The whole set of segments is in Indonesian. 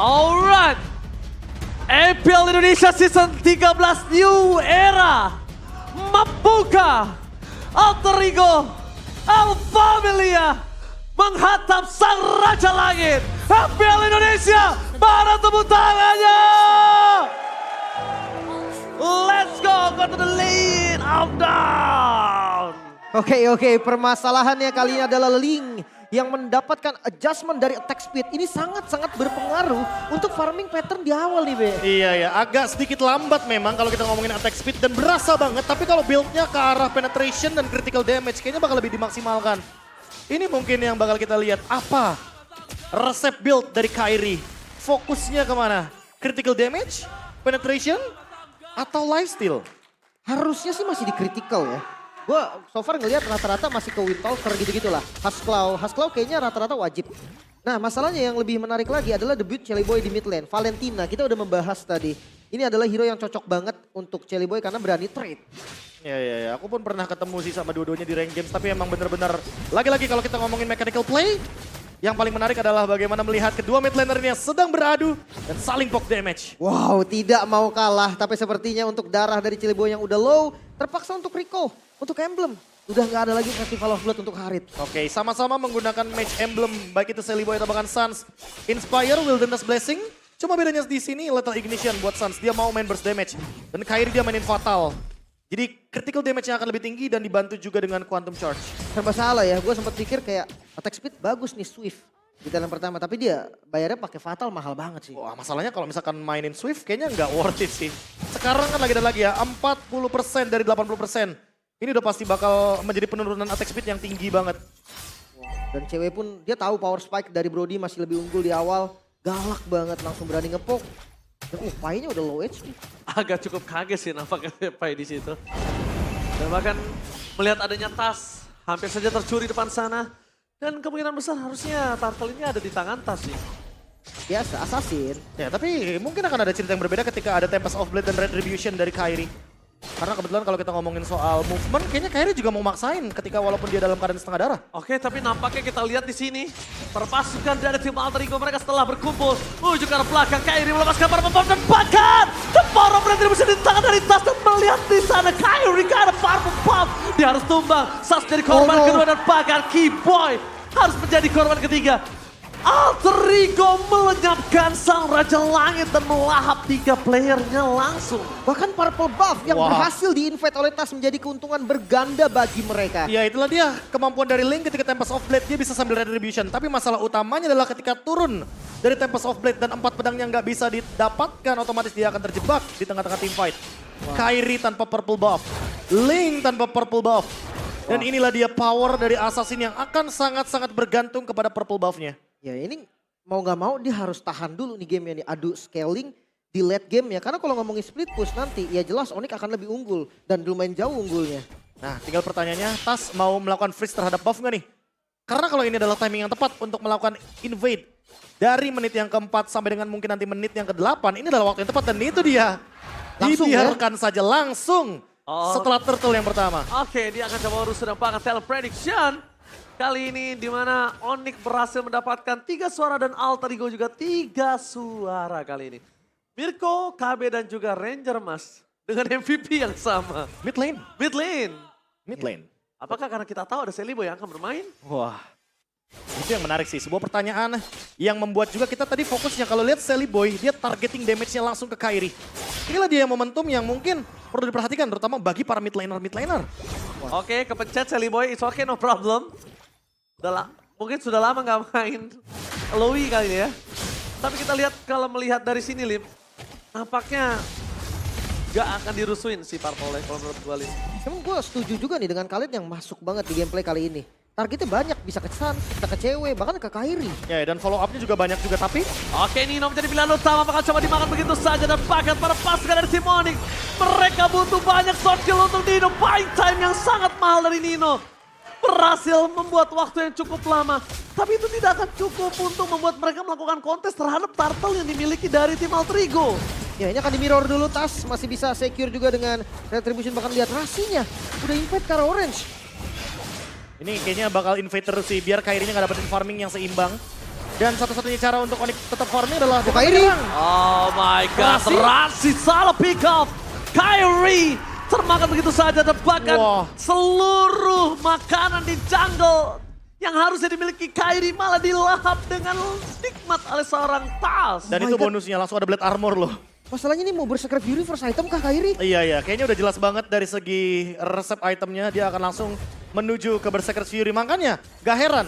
Alright. EPL Indonesia Season 13 New Era membuka Alter Ego Alfamilia menghantam sang Raja Langit. EPL Indonesia, mana tepuk tangannya? Let's go to the lead of down. Oke, permasalahannya kali ini adalah Ling yang mendapatkan adjustment dari attack speed. Ini sangat-sangat berpengaruh untuk farming pattern di awal nih, Be. Iya ya, agak sedikit lambat memang kalau kita ngomongin attack speed dan berasa banget. Tapi kalau build-nya ke arah penetration dan critical damage kayaknya bakal lebih dimaksimalkan. Ini mungkin yang bakal kita lihat apa resep build dari Kairi. Fokusnya kemana? Critical damage, penetration, atau lifesteal? Harusnya sih masih di critical ya. Gue so far ngelihat rata-rata masih ke Windtalker gitu-gitulah. Husklaw kayaknya rata-rata wajib. Nah masalahnya yang lebih menarik lagi adalah debut Chellyboy di mid lane. Valentina, kita udah membahas tadi. Ini adalah hero yang cocok banget untuk Chellyboy karena berani trade. Ya, aku pun pernah ketemu sih sama dua-duanya di rank games. Tapi emang bener-bener, lagi-lagi kalau kita ngomongin mechanical play, yang paling menarik adalah bagaimana melihat kedua mid laner ini sedang beradu dan saling poke damage. Wow, tidak mau kalah. Tapi sepertinya untuk darah dari Chellyboy yang udah low, terpaksa untuk Rico, untuk Emblem. Udah nggak ada lagi Festival of Blood untuk Harit. Oke, sama-sama menggunakan match emblem, baik itu Chellyboy atau bahkan Suns. Inspire, Wilderness Blessing. Cuma bedanya di sini Lethal Ignition buat Suns, dia mau main burst damage. Dan Kairi dia mainin Fatal. Jadi critical damage-nya akan lebih tinggi dan dibantu juga dengan Quantum Charge. Serba salah ya, gue sempat pikir kayak attack speed bagus nih Swift di dalam pertama. Tapi dia bayarnya pakai Fatal mahal banget sih. Wah, masalahnya kalau misalkan mainin Swift kayaknya nggak worth it sih. Sekarang kan lagi ya, 40% dari 80%. Ini udah pasti bakal menjadi penurunan attack speed yang tinggi banget. Dan cewek pun dia tahu power spike dari Brody masih lebih unggul di awal. Galak banget, langsung berani ngepok. Dan Pai-nya udah low HP. Agak cukup kaget sih nampaknya Pai di situ. Dan bahkan melihat adanya tas hampir saja tercuri depan sana. Dan kemungkinan besar harusnya turtle ini ada di tangan tas sih. Biasa, assassin. Ya, tapi mungkin akan ada cerita yang berbeda ketika ada Tempest of Blade dan Retribution dari Kairi. Karena kebetulan kalau kita ngomongin soal movement, kayaknya Kairi juga mau maksain ketika walaupun dia dalam keadaan setengah darah. Oke, tapi nampaknya kita lihat di sini perpasukan dari tim Alter Ego mereka setelah berkumpul menuju ke arah belakang. Kairi melepaskan para pembom dan bahkan the power of retribution di tangan dari tas dan melihat di sana Kairi ke arah purple pump. Dia harus tumbang, Sas jadi korban kedua dan bahkan Keyboy harus menjadi korban ketiga. Alter Ego melenyapkan sang Raja Langit dan melahap 3 playernya langsung. Bahkan purple buff yang berhasil di-invite oleh Tas menjadi keuntungan berganda bagi mereka. Ya itulah dia kemampuan dari Link ketika Tempest of Blade dia bisa sambil Retribution. Tapi masalah utamanya adalah ketika turun dari Tempest of Blade dan 4 pedangnya nggak bisa didapatkan, otomatis dia akan terjebak di tengah-tengah team fight. Kairi tanpa purple buff, Link tanpa purple buff. Dan inilah dia power dari Assassin yang akan sangat-sangat bergantung kepada purple buffnya. Ya ini mau gak mau dia harus tahan dulu nih gamenya nih. Adu scaling di late game ya. Karena kalau ngomongin split push nanti ya jelas Onyx akan lebih unggul. Dan lumayan jauh unggulnya. Nah tinggal pertanyaannya, Tas mau melakukan freeze terhadap buff nggak nih? Karena kalau ini adalah timing yang tepat untuk melakukan invade. Dari menit yang keempat sampai dengan mungkin nanti menit yang ke-8. Ini adalah waktu yang tepat dan itu dia. Langsung dibiarkan saja langsung setelah turtle yang pertama. Oke, dia akan coba urus sedang banget prediction. Kali ini di mana Onyx berhasil mendapatkan 3 suara dan Alter Ego juga 3 suara kali ini. Mirko, KB dan juga Ranger Mas dengan MVP yang sama. Mid lane. Mid lane. Mid lane. Apakah karena kita tahu ada Chellyboy yang akan bermain? Wah, itu yang menarik sih. Sebuah pertanyaan yang membuat juga kita tadi fokusnya. Kalau lihat Chellyboy, dia targeting damage-nya langsung ke Kairi. Inilah dia momentum yang mungkin perlu diperhatikan, terutama bagi para mid laner. Oke, kepencet Chellyboy, it's okay, no problem. Mungkin sudah lama nggak main Lowy kali ini ya. Tapi kita lihat kalau melihat dari sini Lim, nampaknya nggak akan dirusuin si Purple kalau menurut gue Lim. Emang gue setuju juga nih dengan Khalid yang masuk banget di gameplay kali ini. Targetnya banyak, bisa ke Sun, bisa ke cewek, bahkan ke Kairi. Ya dan follow up-nya juga banyak juga, tapi Oke, Nino menjadi pilihan utama, bakal coba dimakan begitu saja dan bahkan para pasukan dari tim Onyx. Mereka butuh banyak short kill untuk Nino, buying time yang sangat mahal dari Nino. Berhasil membuat waktu yang cukup lama. Tapi itu tidak akan cukup untuk membuat mereka melakukan kontes terhadap turtle yang dimiliki dari tim Alter Ego. Ya ini akan di mirror dulu, Tas masih bisa secure juga dengan Retribution, bahkan lihat rasinya. Udah invade ke arah orange. ini kayaknya bakal invade terus sih biar Kairinya nggak dapetin farming yang seimbang. Dan satu-satunya cara untuk Onyx tetap farming adalah buka Kairi. menyerang. Oh my god, Rasi. Rasi salah pick up. Kyrie termakan begitu saja dan bahkan Wah. seluruh makanan di jungle yang harusnya dimiliki Kyrie malah dilahap dengan nikmat oleh seorang Tas. Dan Oh itu my God. bonusnya langsung ada Blade Armor loh. Masalahnya ini mau Berserker Fury first item kah Kairi? Iya, kayaknya udah jelas banget dari segi resep itemnya. Dia akan langsung menuju ke Berserker Fury. Makanya gak heran,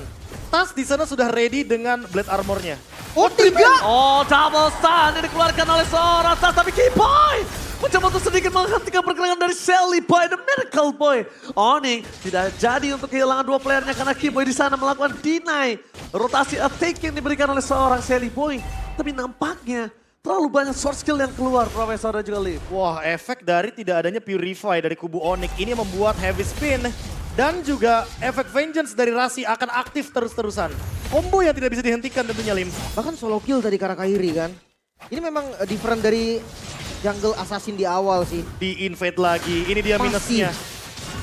Tas di sana sudah ready dengan Blade Armornya. Oh tiga! Oh, double stun yang dikeluarkan oleh seorang Tas, tapi Keyboy mencoba untuk sedikit menghentikan pergerakan dari Shelly Boy, The Miracle Boy. Onyx tidak jadi untuk kehilangan dua playernya karena Keyboy di sana melakukan deny rotasi attack yang diberikan oleh seorang Shelly Boy. Tapi nampaknya terlalu banyak short skill yang keluar, Profesor dan juga Liv. Wah, efek dari tidak adanya Purify dari kubu Onyx ini membuat Heavy Spin dan juga efek Vengeance dari Rasi akan aktif terus-terusan. Combo yang tidak bisa dihentikan tentunya, Lim. Bahkan solo kill tadi karena Kairi kan. Ini memang different dari jungle assassin di awal sih. Di-invade lagi, ini dia Masih. minusnya.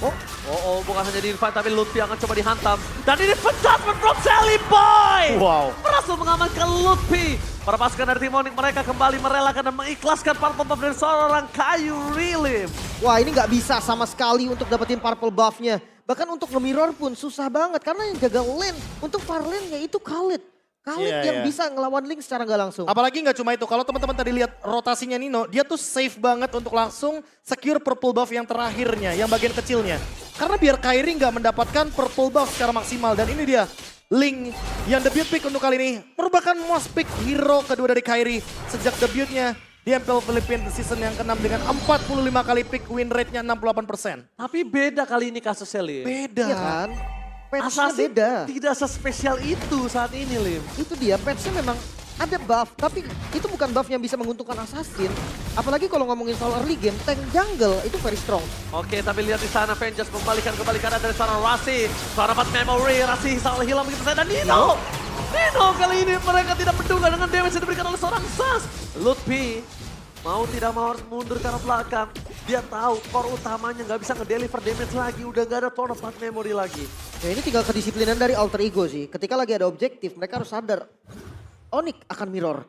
Oh, bukan hanya di invite tapi Lutfi akan coba dihantam. Dan ini penjatuhan from Shelly Boy. Wow. Berhasil mengamankan Lutfi. Para pasukan dari tim Onyx mereka kembali merelakan dan mengikhlaskan purple buff dari seorang Kyrie Lim. Wah ini nggak bisa sama sekali untuk dapetin purple buff-nya. Bahkan untuk nge-mirror pun susah banget karena yang jaga lane untuk far lane-nya itu Khalid. Khalid Iya, yang iya. bisa ngelawan Link secara nggak langsung. Apalagi nggak cuma itu, kalau teman-teman tadi lihat rotasinya Nino, dia tuh safe banget untuk langsung secure purple buff yang terakhirnya, yang bagian kecilnya. Karena biar Kyrie nggak mendapatkan purple buff secara maksimal. Dan ini dia, Link yang debut pick untuk kali ini merupakan most pick hero kedua dari Kyrie sejak debutnya di MPL Philippines season yang ke-6 dengan 45 kali pick, win rate-nya 68%. Tapi beda kali ini kasusnya Lim. Beda. Iya kan? Patch-nya Assassin beda. tidak sespesial itu saat ini Lim. Itu dia, patch-nya memang ada buff. Tapi itu bukan buff yang bisa menguntungkan assassin. Apalagi kalau ngomongin soal early game, tank jungle itu very strong. Oke, tapi lihat di sana Vengeance membalikan kembali kanan dari seorang Rasi. Seorang dapat memory, Rasi salah hilang begitu saja. Dan Nino kali ini mereka tidak menduga dengan damage yang diberikan oleh seorang Sas. Lutfi mau tidak mau harus mundur ke arah belakang. Dia tahu core utamanya nggak bisa ngedeliver damage lagi. Udah nggak ada turn of memory lagi. Ya ini tinggal kedisiplinan dari alter ego sih. Ketika lagi ada objektif, mereka harus sadar. Onyx akan mirror.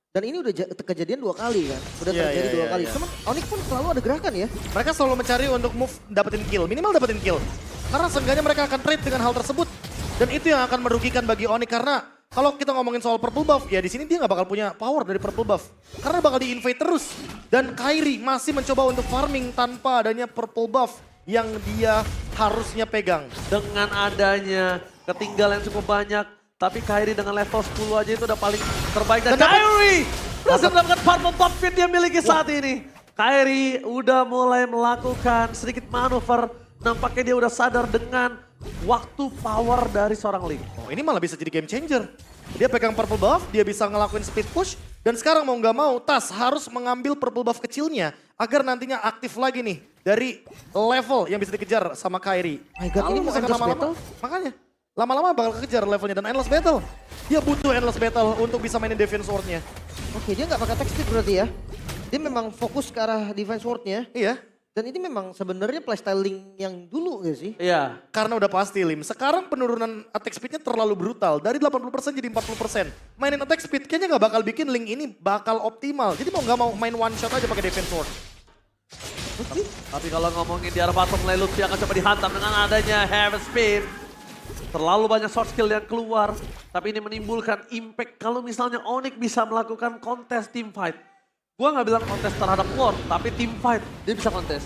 Dan ini udah kejadian 2 kali kan. Udah Iya, terjadi iya, 2 iya, kali. iya. Cuman Onyx pun selalu ada gerakan ya. Mereka selalu mencari untuk move dapetin kill, minimal dapetin kill. Karena seenggaknya mereka akan trade dengan hal tersebut. Dan itu yang akan merugikan bagi Onyx karena kalau kita ngomongin soal purple buff, ya di sini dia nggak bakal punya power dari purple buff. Karena bakal di-invade terus. Dan Kyrie masih mencoba untuk farming tanpa adanya purple buff yang dia harusnya pegang. Dengan adanya ketinggalan yang cukup banyak. Tapi Kyrie dengan level 10 aja itu udah paling terbaik. Dan Dan dapat- Kyrie berhasil mendapatkan purple buff yang dia miliki saat ini. Kyrie udah mulai melakukan sedikit manuver. Nampaknya dia udah sadar dengan waktu power dari seorang Link. Oh, ini malah bisa jadi game changer. Dia pegang purple buff, dia bisa ngelakuin speed push. Dan sekarang mau nggak mau, Tas harus mengambil purple buff kecilnya agar nantinya aktif lagi nih dari level yang bisa dikejar sama Kyrie. My God, Kalau ini mau misalkan endless lama-lama, battle? makanya lama-lama bakal kekejar levelnya dan endless battle. Dia butuh endless battle untuk bisa mainin defense sword-nya. Oke, dia nggak pakai attack speed berarti ya. Dia memang fokus ke arah defense ward-nya. Iya, Dan ini memang sebenarnya playstyle Link yang dulu gak sih? Iya. karena udah pasti Lim. Sekarang penurunan attack speed-nya terlalu brutal. Dari 80% jadi 40%. Mainin attack speed kayaknya nggak bakal bikin Link ini bakal optimal. Jadi mau nggak mau main one shot aja pakai defense sword. Tapi kalau ngomongin di arah bottom lane, Lutfi akan coba dihantam dengan adanya Heaven Spin. Terlalu banyak short skill yang keluar. Tapi ini menimbulkan impact kalau misalnya Onyx bisa melakukan kontes team fight. Gua nggak bilang kontes terhadap Lord, tapi team fight dia bisa kontes.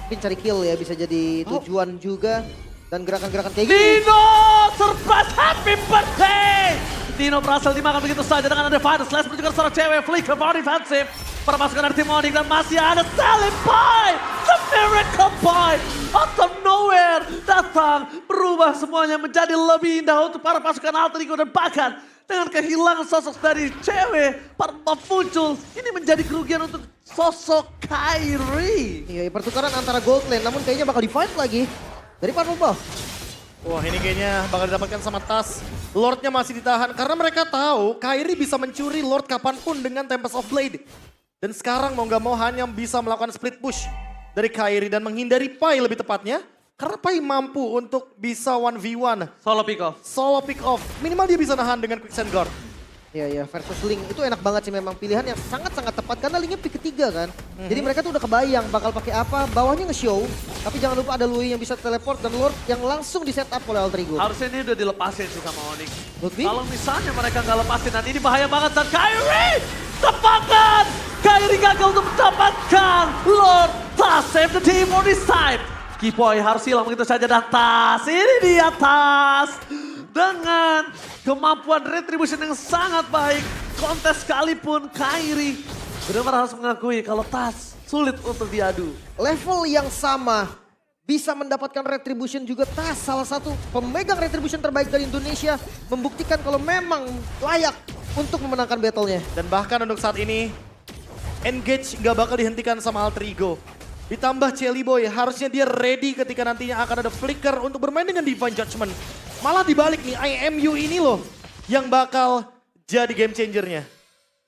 Mungkin cari kill ya bisa jadi tujuan juga. Dan gerakan-gerakan kayak gini. Nino surprise happy birthday! Nino berhasil dimakan begitu saja dengan ada Final Slash menuju ke seorang cewek, flicker power defensive. Para pasukan dari tim Onyx dan masih ada Sally Boy, the Miracle Boy, out of nowhere datang berubah semuanya menjadi lebih indah untuk para pasukan Alter Ego dan bahkan dengan kehilangan sosok dari cewek, para muncul ini menjadi kerugian untuk sosok Kyrie. Iya, pertukaran antara gold lane namun kayaknya bakal di fight lagi. Dari purple buff. Wah, ini kayaknya bakal didapatkan sama Tas. Lordnya masih ditahan karena mereka tahu Kyrie bisa mencuri Lord kapanpun dengan Tempest of Blade. Dan sekarang mau nggak mau hanya bisa melakukan split push dari Kyrie dan menghindari Pai lebih tepatnya. Karena Pai mampu untuk bisa 1v1. Solo pick off. Solo pick off. Minimal dia bisa nahan dengan quicksand guard. Iya versus Link itu enak banget sih, memang pilihan yang sangat-sangat tepat karena Linknya pick ketiga kan. Jadi mereka tuh udah kebayang bakal pakai apa, bawahnya nge-show. Tapi jangan lupa ada Lui yang bisa teleport dan Lord yang langsung di setup oleh Alter Ego. Harusnya ini udah dilepasin sih sama Onyx. Lutfi? Kalau misalnya mereka nggak lepasin, dan ini bahaya banget. Dan Kyrie tepakan! Kyrie gagal untuk mendapatkan Lord. Tas save the team on this side. Kipoy harus hilang begitu saja, dan Tas ini di atas. Dengan kemampuan retribution yang sangat baik, kontes sekalipun Kyrie benar-benar harus mengakui kalau Tas sulit untuk diadu. Level yang sama bisa mendapatkan retribution juga. Tas salah satu pemegang retribution terbaik dari Indonesia membuktikan kalau memang layak untuk memenangkan battle-nya. Dan bahkan untuk saat ini, engage nggak bakal dihentikan sama Alter Ego. Ditambah Chelly Boy, harusnya dia ready ketika nantinya akan ada flicker untuk bermain dengan Divine Judgment. Malah dibalik nih, IMU ini loh yang bakal jadi game changernya.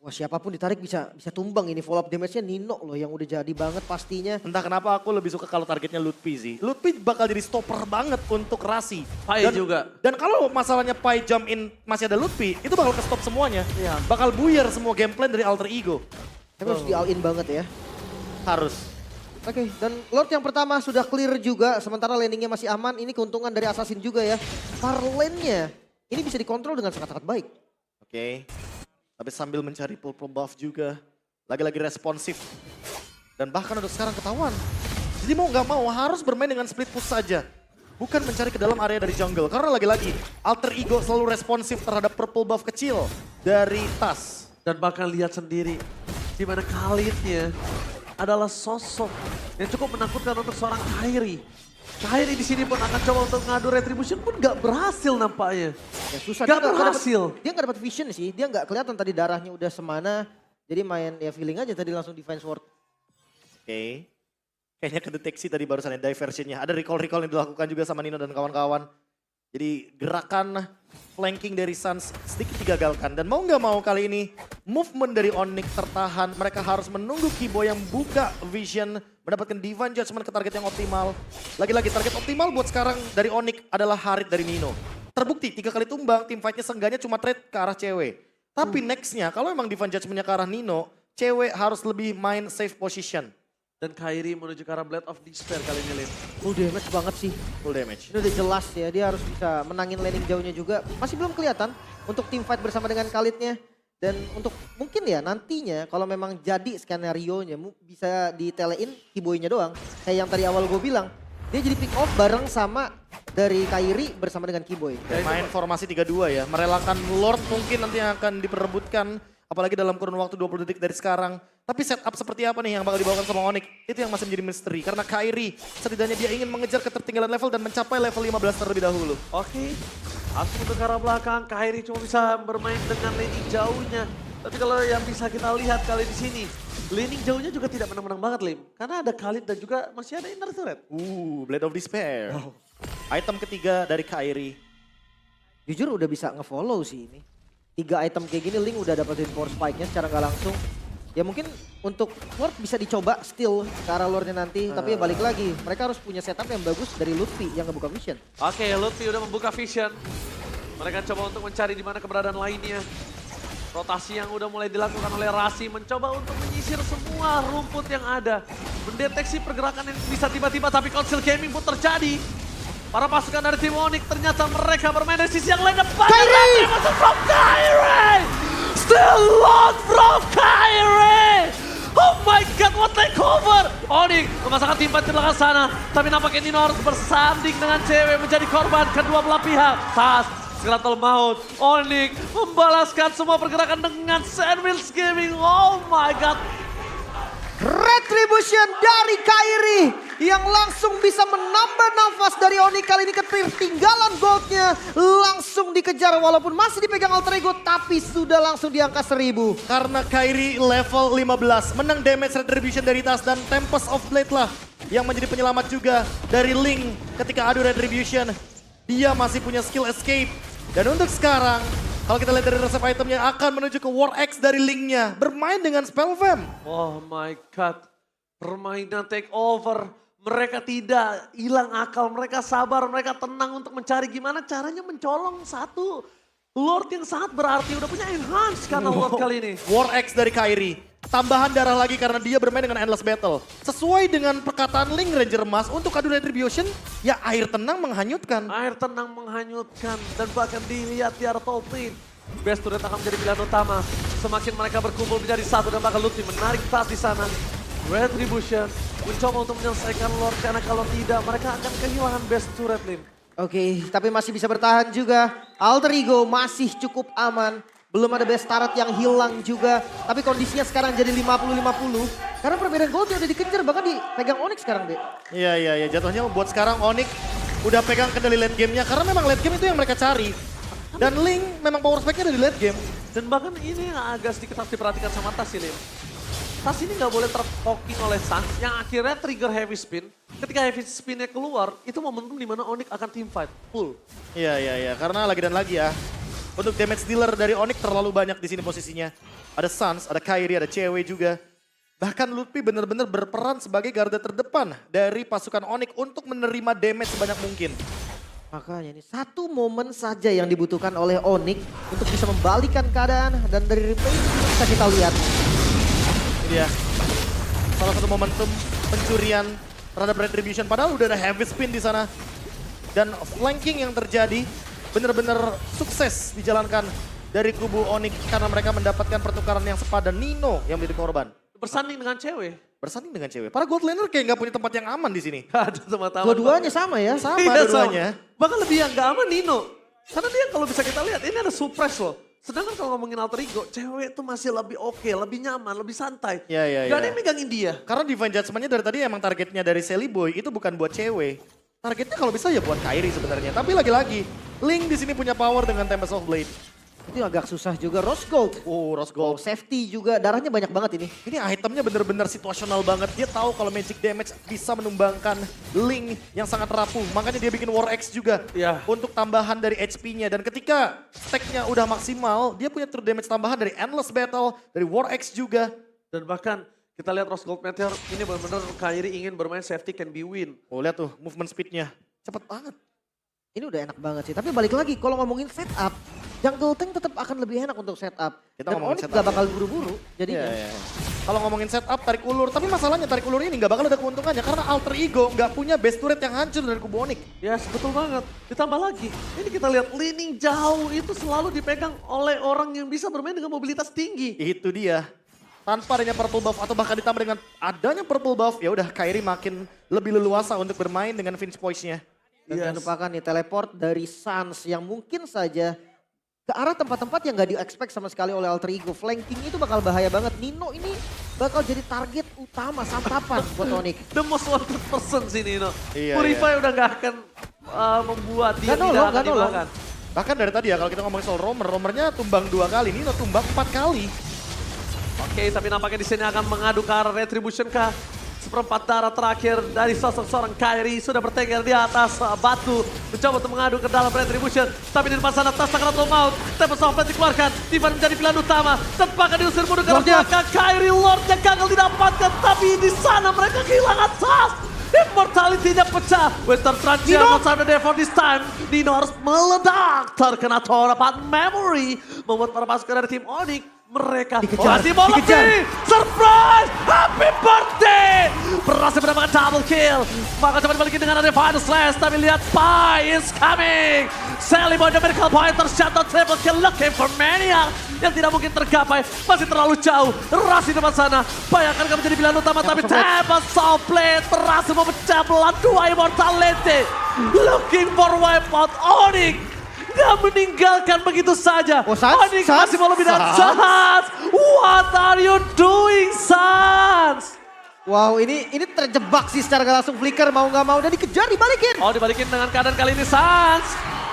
Wah, siapapun ditarik bisa tumbang ini. Follow up damage-nya Nino loh yang udah jadi banget pastinya. Entah kenapa aku lebih suka kalau targetnya Lutfi sih. Lutfi bakal jadi stopper banget untuk Rasi. Pai juga. Dan kalau masalahnya Pai jump in masih ada Lutfi, itu bakal ke-stop semuanya. Iya. Bakal buyar semua game plan dari Alter Ego. Tapi harus di all in banget ya. Harus. Oke, dan Lord yang pertama sudah clear juga, sementara landingnya masih aman. Ini keuntungan dari Assassin juga ya. Farlane-nya ini bisa dikontrol dengan sangat-sangat baik. Oke. Tapi sambil mencari purple buff juga. Lagi-lagi responsif. Dan bahkan untuk sekarang ketahuan. Jadi mau nggak mau harus bermain dengan split push saja. Bukan mencari ke dalam area dari jungle. Karena lagi-lagi Alter Ego selalu responsif terhadap purple buff kecil dari Tas. Dan bahkan lihat sendiri di mana Khalidnya adalah sosok yang cukup menakutkan untuk seorang Kyrie. Kyrie di sini pun akan coba untuk ngadu retribution pun gak berhasil nampaknya. Ya susah. Gak berhasil. Dia nggak dapat vision sih, dia nggak kelihatan tadi darahnya udah semana. Jadi main ya feeling aja tadi langsung defense ward. Oke. Kayaknya kedeteksi tadi barusan ya diversionnya. Ada recall-recall yang dilakukan juga sama Nino dan kawan-kawan. Jadi gerakan flanking dari Suns sedikit digagalkan. Dan mau nggak mau kali ini movement dari Onyx tertahan. Mereka harus menunggu Kibo yang buka vision. Mendapatkan Divine Judgment ke target yang optimal. Lagi-lagi target optimal buat sekarang dari Onyx adalah Harit dari Nino. Terbukti 3 kali tumbang, tim fightnya seenggaknya cuma trade ke arah cewek. Tapi nextnya kalau emang Divine Judgment-nya ke arah Nino, cewek harus lebih main safe position. Dan Kyrie menuju ke arah Blade of Despair kali ini, Lim. Full damage banget sih. Full damage. Ini udah jelas ya, dia harus bisa menangin landing jauhnya juga. Masih belum kelihatan untuk tim fight bersama dengan Khalidnya. Dan untuk mungkin ya nantinya kalau memang jadi skenario-nya bisa ditelein Kiboy-nya doang. Kayak yang tadi awal gue bilang, dia jadi pick off bareng sama dari Kyrie bersama dengan Kiboy. Main formasi 3-2 ya, merelakan Lord mungkin nanti yang akan diperebutkan. Apalagi dalam kurun waktu 20 detik dari sekarang. Tapi setup seperti apa nih yang bakal dibawakan sama Onyx? Itu yang masih menjadi misteri. Karena Kyrie setidaknya dia ingin mengejar ketertinggalan level dan mencapai level 15 terlebih dahulu. Oke, langsung untuk ke arah belakang. Kyrie cuma bisa bermain dengan landing jauhnya. Tapi kalau yang bisa kita lihat kali di sini, landing jauhnya juga tidak menang-menang banget, Lim. Karena ada Khalid dan juga masih ada Inner Turret. Blade of Despair. Item ketiga dari Kyrie. Jujur udah bisa nge-follow sih ini. 3 item kayak gini Link udah dapetin force spike-nya secara nggak langsung. Ya mungkin untuk Lord bisa dicoba still ke arah Lordnya nanti. Tapi ya balik lagi, mereka harus punya setup yang bagus dari Lutfi yang ngebuka vision. Oke, Lutfi udah membuka vision. Mereka coba untuk mencari di mana keberadaan lainnya. Rotasi yang udah mulai dilakukan oleh Rasi mencoba untuk menyisir semua rumput yang ada. Mendeteksi pergerakan yang bisa tiba-tiba, tapi Council Gaming pun terjadi. Para pasukan dari tim Onyx ternyata mereka bermain dari sisi yang lain. Kyrie! Masuk from Kyrie! Still lost from Kyrie! Oh my god, what takeover! Onyx memasangkan tim fight di belakang sana. Tapi nampaknya Nino harus bersanding dengan cewek menjadi korban kedua belah pihak. Tas, Skeletal Maut, Onyx membalaskan semua pergerakan dengan Sandwich Gaming. Oh my god. Retribution dari Kyrie yang langsung bisa menambah nafas dari Onyx kali ini. Ketertinggalan goldnya langsung dikejar walaupun masih dipegang Alter Ego tapi sudah langsung di angka 1000. Karena Kyrie level 15 menang damage retribution dari Tas dan Tempest of Blade lah yang menjadi penyelamat juga dari Link ketika adu retribution. Dia masih punya skill escape dan untuk sekarang kalau kita lihat dari resep itemnya akan menuju ke War X dari Link-nya. Bermain dengan Spell Fam. Oh my god. Permainan take over. Mereka tidak hilang akal. Mereka sabar. Mereka tenang untuk mencari gimana caranya mencolong satu Lord yang sangat berarti, udah punya enhance karena Lord kali ini. War X dari Kairi. Tambahan darah lagi karena dia bermain dengan Endless Battle. Sesuai dengan perkataan Link Ranger Emas, untuk adu Retribution, ya air tenang menghanyutkan. Air tenang menghanyutkan dan bahkan dilihat di arah top lane. Best turret akan menjadi pilihan utama. Semakin mereka berkumpul menjadi satu dan bakal Lutfi menarik tas di sana. Retribution mencoba untuk menyelesaikan Lord karena kalau tidak mereka akan kehilangan best turret lane. Oke, tapi masih bisa bertahan juga. Alter Ego masih cukup aman. Belum ada best turret yang hilang juga. Tapi kondisinya sekarang jadi 50-50. Karena perbedaan goldnya udah dikejar, bahkan dipegang Onyx sekarang, deh. Iya, jatuhnya buat sekarang Onyx udah pegang kendali late game-nya. Karena memang late game itu yang mereka cari. Dan Link memang power spec-nya dari late game. Dan bahkan ini yang agak sedikit harus diperhatikan sama Tas sih, Lim. Tas ini nggak boleh terpoking oleh Sans yang akhirnya trigger heavy spin. Ketika heavy spinnya keluar, itu momentum dimana Onyx akan team fight full. Iya. Karena lagi dan lagi ya. Untuk damage dealer dari Onyx terlalu banyak di sini posisinya. Ada Sans, ada Kairi, ada cewek juga. Bahkan Lutfi benar-benar berperan sebagai garda terdepan dari pasukan Onyx untuk menerima damage sebanyak mungkin. Makanya ini satu momen saja yang dibutuhkan oleh Onyx untuk bisa membalikan keadaan. Dan dari replay itu bisa kita lihat. Ini dia. Salah satu momentum pencurian terhadap Retribution. Padahal udah ada heavy spin di sana. Dan flanking yang terjadi benar-benar sukses dijalankan dari kubu Onyx. Karena mereka mendapatkan pertukaran yang sepadan. Nino yang menjadi korban. Bersanding dengan cewek. Bersanding dengan cewek. Para gold laner kayak nggak punya tempat yang aman di sini. Ada teman-teman. Dua-duanya sama ya. Sama Iya, dua-duanya. Bahkan lebih yang gak aman Nino. Karena dia kalau bisa kita lihat ini ada suppress loh. Sedangkan kalau ngomongin Alter Ego, cewek itu masih lebih oke, lebih nyaman, lebih santai. Iya. Gak ada yang megangin dia. Karena Divine Judgment-nya dari tadi emang targetnya dari Sally Boy itu bukan buat cewek. Targetnya kalau bisa ya buat Kairi sebenarnya. Tapi lagi-lagi, Link di sini punya power dengan Tempest of Blade. Itu agak susah juga. Rose Gold. Oh, Rose Gold Gold. safety juga. Darahnya banyak banget ini. Ini itemnya bener-bener situasional banget. Dia tahu kalau magic damage bisa menumbangkan Link yang sangat rapuh. Makanya dia bikin War X juga Iya. untuk tambahan dari HP-nya. Dan ketika stack-nya udah maksimal, dia punya true damage tambahan dari Endless Battle, dari War X juga. Dan bahkan kita lihat Rose Gold Meteor ini benar-benar Kairi ingin bermain safety can be win. Oh, lihat tuh movement speed-nya. Cepet banget. Ini udah enak banget sih. Tapi balik lagi kalau ngomongin setup. Jungle Tank tetap akan lebih enak untuk setup. Kita Dan ngomongin Onyx setup gak bakal ya. buru-buru jadinya. Iya. Kalau ngomongin setup, tarik ulur. Tapi masalahnya tarik ulur ini nggak bakal ada keuntungannya. Karena Alter Ego nggak punya base turret yang hancur dari kubu Onyx. Yes, betul banget. Ditambah lagi, ini kita lihat leaning jauh itu selalu dipegang oleh orang yang bisa bermain dengan mobilitas tinggi. Itu dia. Tanpa adanya purple buff atau bahkan ditambah dengan adanya purple buff, ya udah Kairi makin lebih leluasa untuk bermain dengan Finch Poise-nya. Dan jangan lupakan nih teleport dari Sans yang mungkin saja ke arah tempat-tempat yang gak di-expect sama sekali oleh Alter Ego. Flanking itu bakal bahaya banget. Nino ini bakal jadi target utama santapan buat Onyx. The most wanted person sih Nino. Iya, Purify udah gak akan membuat dia Gak nolong, tidak akan gak nolong. dimakan. Bahkan dari tadi ya kalau kita ngomongin soal Romernya tumbang 2 kali, Nino tumbang 4 kali. Oke, tapi nampaknya di sini akan mengadu ke arah Retribution kah? Seperempat darah terakhir dari sosok seorang Kairi sudah bertengger di atas batu. Mencoba untuk mengadu ke dalam Retribution. Tapi di depan sana tas Sakaratul Maut. Tempest of Blade dikeluarkan. Tivan menjadi pilihan utama. Tanpa akan diusir mundur ke arah belakang. Kairi Lordnya gagal didapatkan. Tapi di sana mereka kehilangan tas. Immortality-nya pecah. Winter Truncheon not there for this time. Nino harus meledak. Terkena Torapat Memory. Membuat para pasukan dari tim Onyx mereka masih mau lebih. Surprise! Happy birthday! Berhasil mendapatkan double kill. Maka coba dibalikin dengan ada Final Slash. Tapi lihat Pai is coming. Sally Boy the Miracle Pointer shutdown triple kill looking for Maniac. Yang tidak mungkin tergapai. Masih terlalu jauh. Ras di depan sana. Pai akan menjadi pilihan utama. Tapi Tempest of Blade berhasil memecah belah 2 Immortality. Looking for wipeout Onyx. Gak meninggalkan begitu saja. Oh, Sans? Onyx masih mau lebih dan Sans? Sans. What are you doing, Sans? Wow, ini terjebak sih secara gak langsung. Flicker mau gak mau dan dikejar, dibalikin. Oh, dibalikin dengan keadaan kali ini Sans.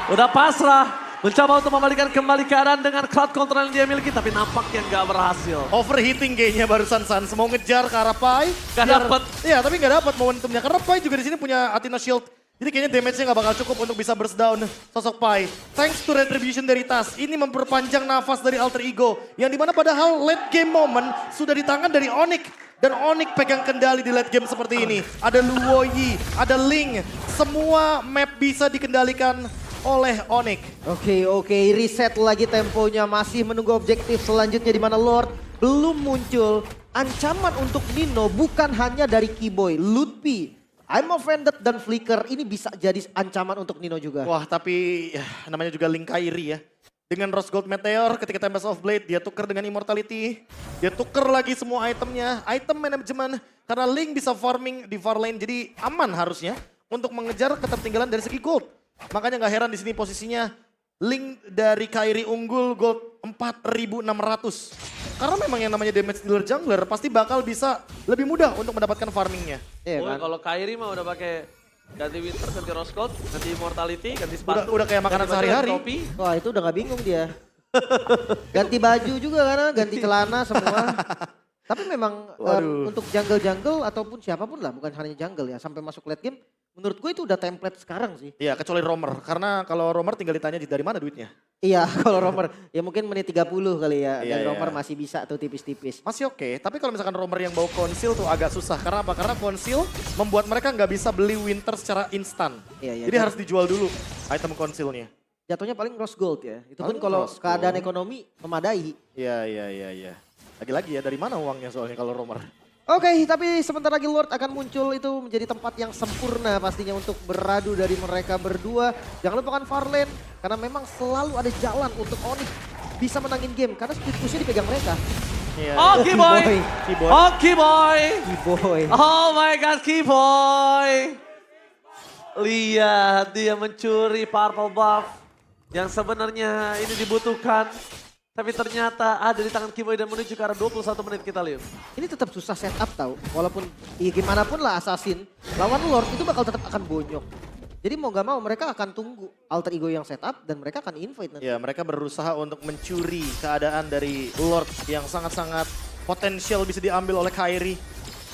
Udah pasrah. Mencoba untuk membalikan kembali keadaan dengan crowd control yang dia miliki. Tapi nampaknya gak berhasil. Overheating kayaknya barusan Sans mau ngejar ke arah Pai. Gak dapet. Iya, tapi gak dapet momentumnya. Karena Pai juga di sini punya Athena Shield. Jadi kayaknya damage-nya gak bakal cukup untuk bisa burst down sosok Pai. Thanks to Retribution dari Tas, ini memperpanjang nafas dari Alter Ego. Yang dimana padahal late game moment sudah di tangan dari Onyx. Dan Onyx pegang kendali di late game seperti ini. Ada Luoyi, ada Ling. Semua map bisa dikendalikan oleh Onyx. Oke, reset lagi temponya. Masih menunggu objektif selanjutnya di mana Lord belum muncul. Ancaman untuk Nino bukan hanya dari Keyboy, Lutfi, I'm Offended dan Flicker ini bisa jadi ancaman untuk Nino juga. Wah tapi ya, namanya juga Link Kairi ya. Dengan Rose Gold Meteor ketika Tempest of Blade dia tuker dengan Immortality. Dia tuker lagi semua itemnya. Item management karena Link bisa farming di far lane jadi aman harusnya untuk mengejar ketertinggalan dari segi gold. Makanya gak heran di sini posisinya Link dari Kairi unggul gold 4.600. Karena memang yang namanya damage dealer jungler pasti bakal bisa lebih mudah untuk mendapatkan farmingnya. Iya Boy, kan? kalau Kairi mah udah pakai ganti Winter, ganti Rose Gold, ganti Immortality, ganti sepatu. Udah kayak makanan ganti baju, sehari-hari. ganti topi. Wah itu udah gak bingung dia. Ganti baju juga karena ganti celana semua. Tapi memang untuk jungle-jungle ataupun siapapun lah, bukan hanya jungle ya. Sampai masuk late game, menurut gue itu udah template sekarang sih. Iya kecuali Roamer. Karena kalau Roamer tinggal ditanya dari mana duitnya. Iya kalau Romer, ya mungkin menit 30 kali ya. Iya, Dan Romer iya. masih bisa tuh tipis-tipis. Masih oke, tapi kalau misalkan Roamer yang bawa konsil tuh agak susah. Karena apa? Karena konsil membuat mereka nggak bisa beli Winter secara instan. Iya, iya. Jadi harus dijual dulu item konsilnya. Jatuhnya paling Rose Gold ya. Itu pun Paling kalau Rose keadaan Gold. ekonomi memadai. Iya. Lagi-lagi ya dari mana uangnya soalnya kalau Roamer. Oke, tapi sebentar lagi Lord akan muncul itu menjadi tempat yang sempurna pastinya untuk beradu dari mereka berdua. Jangan lupakan Farlane, karena memang selalu ada jalan untuk Onyx bisa menangin game. Karena split pushnya dipegang mereka. Iya. Oh, Keyboy! Keyboy. Oh, Keyboy! Keyboy. Oh my God, Keyboy! Lihat dia mencuri purple buff yang sebenarnya ini dibutuhkan. Tapi ternyata ada di tangan Keyboy dan menuju ke arah 21 menit kita lihat. Ini tetap susah setup tau. Walaupun ya gimana pun lah Assassin, lawan Lord itu bakal tetap akan bonyok. Jadi mau gak mau mereka akan tunggu alter ego yang setup dan mereka akan invade nanti. Ya mereka berusaha untuk mencuri keadaan dari Lord yang sangat-sangat potensial bisa diambil oleh Kairi.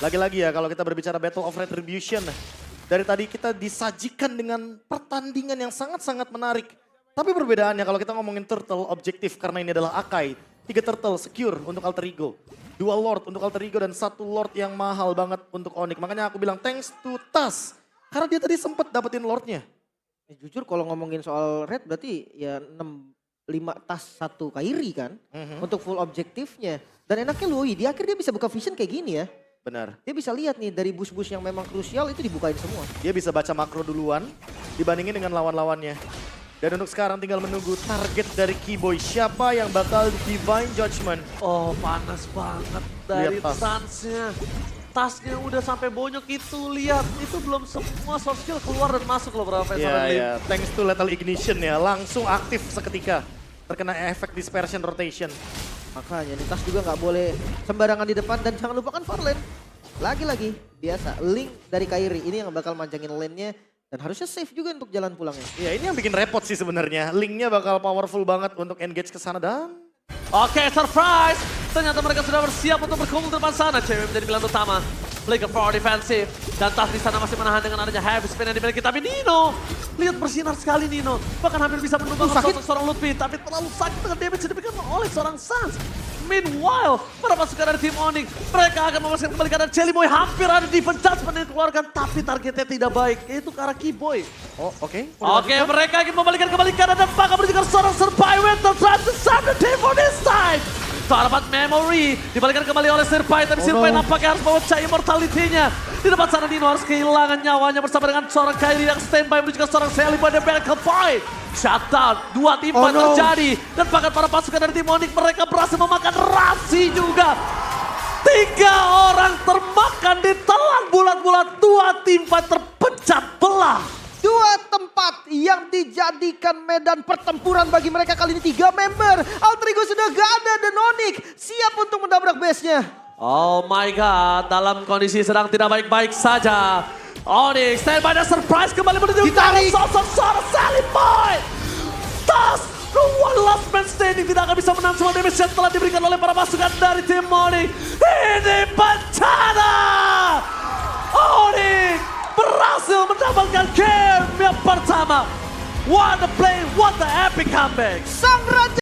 Lagi-lagi ya kalau kita berbicara Battle of Retribution. Dari tadi kita disajikan dengan pertandingan yang sangat-sangat menarik. Tapi perbedaannya kalau kita ngomongin turtle objektif karena ini adalah Akai. 3 turtle secure untuk alter ego. 2 lord untuk alter ego dan 1 lord yang mahal banget untuk Onyx. Makanya aku bilang thanks to Tas. Karena dia tadi sempat dapetin lordnya. Ya, jujur kalau ngomongin soal red berarti ya 5 tas 1 Kairi kan. Untuk full objektifnya. Dan enaknya Lui di akhir dia bisa buka vision kayak gini ya. Benar. Dia bisa lihat nih dari bus-bus yang memang krusial itu dibukain semua. Dia bisa baca makro duluan dibandingin dengan lawan-lawannya. Dan untuk sekarang tinggal menunggu target dari Keyboy. Siapa yang bakal Divine Judgment. Oh panas banget dari Lihat tas. tansnya. Tasnya udah sampai bonyok itu, lihat. Itu belum semua soft skill keluar dan masuk loh berapa Iya. Thanks to Lethal Ignition ya. Langsung aktif seketika. Terkena efek Dispersion Rotation. Makanya nih tas juga nggak boleh sembarangan di depan dan jangan lupakan Farlane. Lagi-lagi biasa Link dari Kairi ini yang bakal manjangin lane-nya. Dan harusnya safe juga untuk jalan pulangnya. Ya ini yang bikin repot sih sebenarnya. Linknya bakal powerful banget untuk engage ke sana dan... Oke, surprise! Ternyata mereka sudah bersiap untuk berkumpul di depan sana. Cewek menjadi pilihan utama. Flicker for defensive. Dan Tas di sana masih menahan dengan adanya heavy spin yang dimiliki. Tapi Nino, lihat bersinar sekali Nino. Bahkan hampir bisa menumbang sosok seorang Lutfi. Tapi terlalu sakit dengan damage yang diberikan oleh seorang Sans. Meanwhile, para pasukan dari tim Onyx, mereka akan memasukkan kembali keadaan Jellyboy. Hampir ada defense judgment yang dikeluarkan. Tapi targetnya tidak baik. Yaitu ke arah Keyboy. Oh oke. Oke, mereka ingin membalikan kembali keadaan dan bakal menunjukkan seorang survivor terhadap the Thunder Team on this side. Dapat memory, dibalikan kembali oleh Sirpai, tapi Sirpai nampaknya harus bawa cahaya immortality-nya. Di depan sana Nino harus kehilangan nyawanya bersama dengan seorang Kairi yang standby menuju ke seorang Jellyboy dan Miracle Point. Shutdown, 2 tim fight terjadi. Dan bahkan para pasukan dari tim Onyx mereka berhasil memakan Rasi juga. 3 orang termakan ditelan bulat-bulat, 2 tim fight terpecah belah. 2 tempat yang dijadikan medan pertempuran bagi mereka kali ini 3 member. Alter Ego sudah gak ada dan Onyx siap untuk mendabrak base-nya. Oh my God, dalam kondisi sedang tidak baik-baik saja. Onyx standby dan surprise kembali menuju ke sosok seorang Jellyboy. Tas, the one last man standing tidak akan bisa menang semua damage yang telah diberikan oleh para pasukan dari tim Onyx. Ini bencana! Onyx berhasil mendapatkan game yang pertama. What a play, what a epic comeback. Sang Raja